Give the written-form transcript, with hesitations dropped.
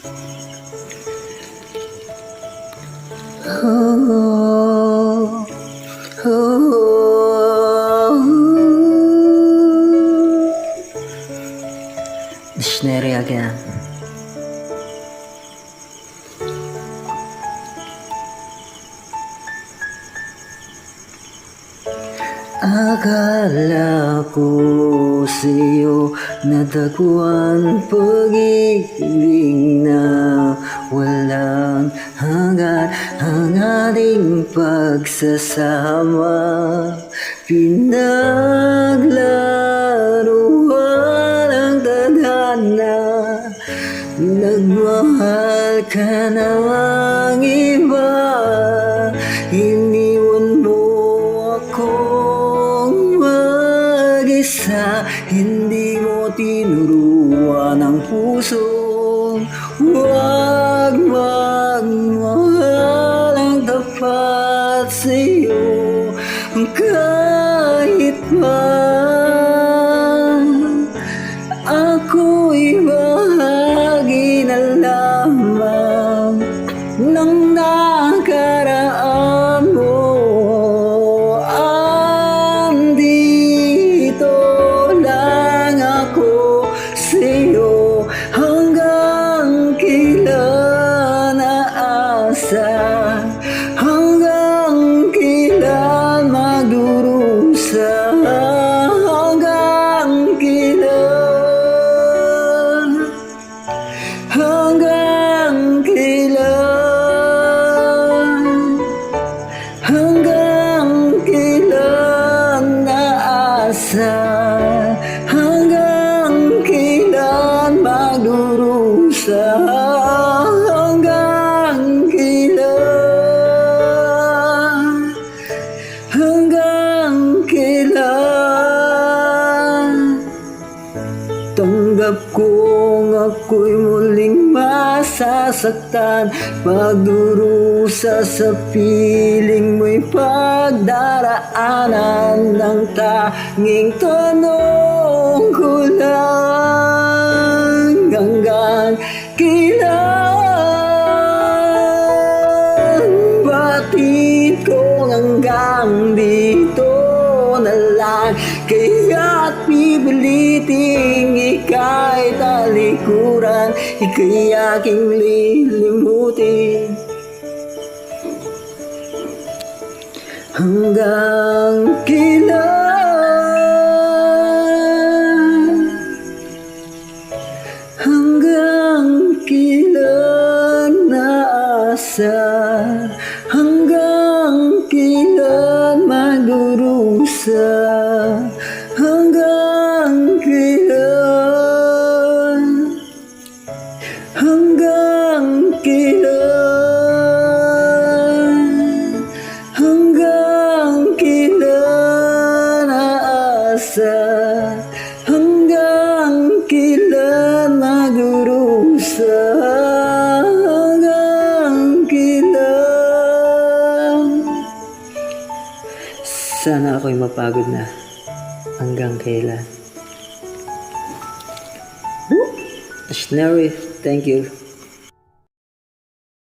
Oh, oh, Dictionary again. Akala ko sa'yo natagpuan pag-ibig na walang hanggan ang ating pagsasama. Pinaglaruan ang tadhana, nagmahal ka ng iba, iniwan mo akong mag-isa. Hindi mo tinuruan ang pusong huwag magmahal ang tapat sa'yo kahit pa ako'y bahagi na lamang ng nakaraan mo. Andito lang ako sa'yo hanggang kailan aasa, hanggang kailan magdurusa, hanggang kailan, hanggang kailan, hanggang kailan naasa, hanggang kailan magdurusa, hanggang kailan, hanggang kailan. Tanggap kong ako'y muling masasaktan, pagdurusa sa piling mo'y pagdaraanan. Ng tanging tanong ko lang, hanggang kailan? Batid ko hanggang dito na lang, kaya't pipiliting ika'y talikuran, ika'y aking lilimutin. Hanggang kailan, hanggang kailan naasa, hanggang kailan magdurusa, hanggang kailan, hanggang kailan, hanggang kailan aasa, hanggang kailan magdurusa, hanggang kailan. Sana ako'y mapagod na. Hanggang kailan? Dictionary, thank you.